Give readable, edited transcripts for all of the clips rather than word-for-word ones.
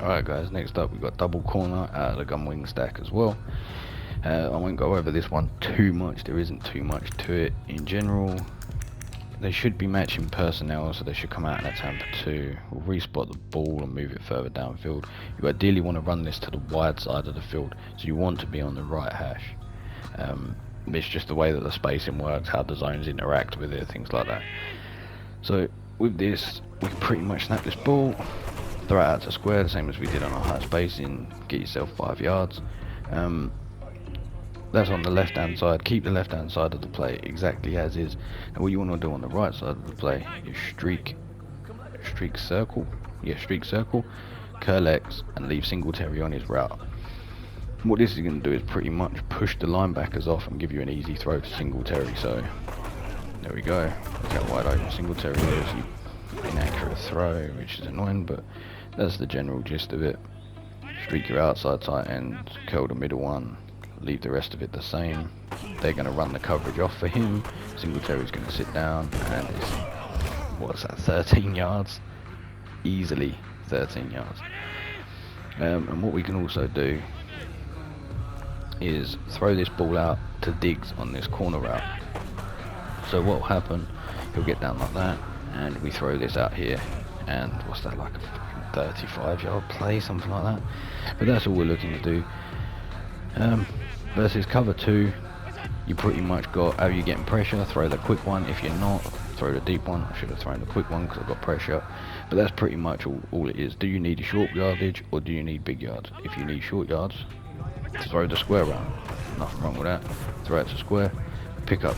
Alright guys, next up we've got double corner out of the gun wing stack as well. I won't go over this one too much, there isn't too much to it. In general, they should be matching personnel, so they should come out in a Tampa 2. We'll respot the ball and move it further downfield. You ideally want to run this to the wide side of the field, so you want to be on the right hash. It's just the way that the spacing works, how the zones interact with it, things like that. So with this, we can pretty much snap this ball, throw it out to square, the same as we did on our high spacing, get yourself 5 yards. That's on the left hand side. Keep the left hand side of the play exactly as is. And what you want to do on the right side of the play is streak circle, curl X and leave Singletary on his route. What this is going to do is pretty much push the linebackers off and give you an easy throw to Singletary. So there we go. Look how wide open Singletary is. Inaccurate throw, which is annoying, but that's the general gist of it. Streak your outside tight end, curl the middle one, leave the rest of it the same. They're going to run the coverage off for him. Singletary's going to sit down, and it's, what's that, 13 yards? Easily 13 yards. And what we can also do is throw this ball out to Diggs on this corner route. So what will happen, he'll get down like that, and we throw this out here, and what's that, like a 35-yard play, something like that. But that's all we're looking to do. Versus cover 2, you pretty much got, are you getting pressure, throw the quick one. If you're not, throw the deep one. I should have thrown the quick one because I've got pressure. But that's pretty much all it is. Do you need a short yardage or do you need big yards? If you need short yards, throw the square round. Nothing wrong with that. Throw it to square, pick up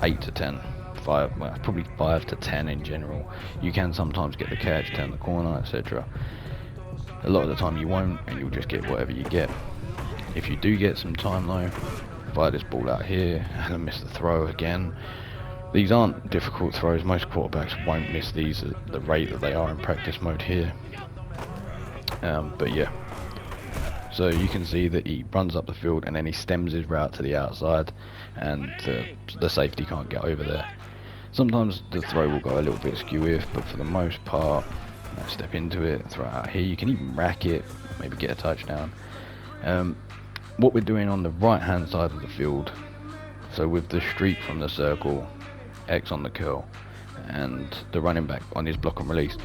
8 to 10. Well, probably 5 to 10 in general. You can sometimes get the catch, turn the corner, etc. A lot of the time you won't, and you'll just get whatever you get. If you do get some time though, fire this ball out here and miss the throw again. These aren't difficult throws. Most quarterbacks won't miss these at the rate that they are in practice mode here. But yeah, so you can see that he runs up the field and then he stems his route to the outside, and the safety can't get over there. Sometimes the throw will go a little bit skew-if, but for the most part, step into it, throw it out here. You can even rack it, maybe get a touchdown. What we're doing on the right hand side of the field, so with the streak from the circle, X on the curl, and the running back on his block and release,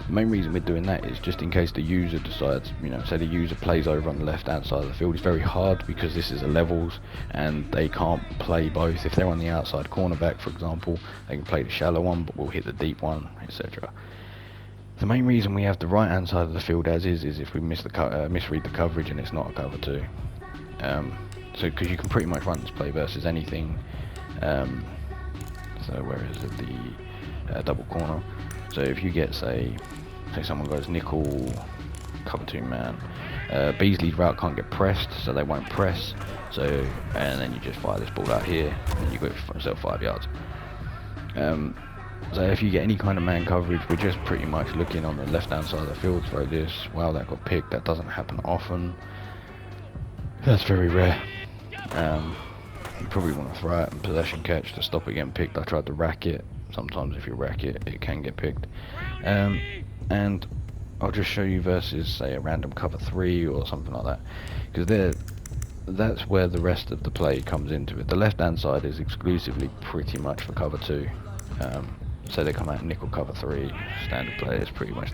the main reason we're doing that is just in case the user decides, say the user plays over on the left hand side of the field. It's very hard because this is a levels and they can't play both. If they're on the outside cornerback, for example, they can play the shallow one but we'll hit the deep one, etc. The main reason we have the right hand side of the field as is if we misread the coverage and it's not a cover 2. So because you can pretty much run this play versus anything. So where is it, the double corner. So if you get say someone goes nickel, cover 2 man, Beasley's route can't get pressed, so they won't press. So and then you just fire this ball out here, and you got yourself 5 yards. So if you get any kind of man coverage, we're just pretty much looking on the left hand side of the field, throw this. Wow, that got picked. That doesn't happen often. That's very rare. You probably want to throw it and possession catch to stop it getting picked. I tried to rack it. Sometimes if you rack it, it can get picked. And I'll just show you versus say a random cover 3 or something like that, because that's where the rest of the play comes into it. The left hand side is exclusively pretty much for cover 2. So they come out nickel cover 3, standard play is pretty much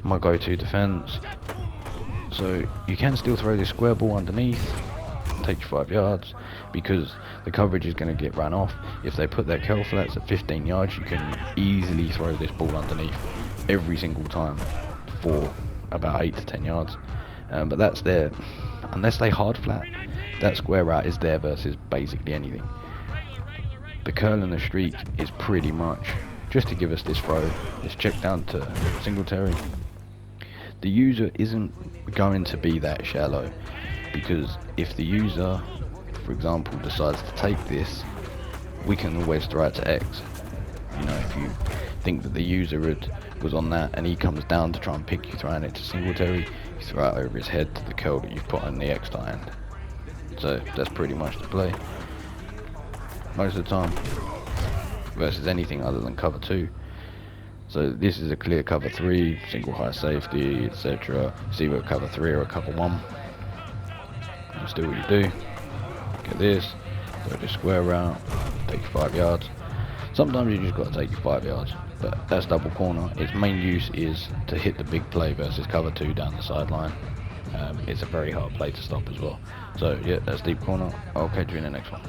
my go-to defense. So you can still throw this square ball underneath, take you 5 yards, because the coverage is going to get run off. If they put their curl flats at 15 yards, you can easily throw this ball underneath every single time for about 8 to 10 yards. But that's there, unless they hard flat, that square route is there versus basically anything. The curl and the streak is pretty much just to give us this throw, this check down to Singletary. The user isn't going to be that shallow, because if the user, for example, decides to take this, we can always throw it to X. If you think that the user was on that and he comes down to try and pick you throwing it to Singletary, you throw it over his head to the curl that you've put on the X tight end. So that's pretty much the play. Most of the time, versus anything other than cover 2. So this is a clear cover 3, single high safety, etc. It's either a cover 3 or a cover 1. That's still what you do. Get this, go this square route, take 5 yards. Sometimes you just got to take your 5 yards, but that's double corner. Its main use is to hit the big play versus cover 2 down the sideline. It's a very hard play to stop as well. So yeah, that's deep corner. I'll catch you in the next one.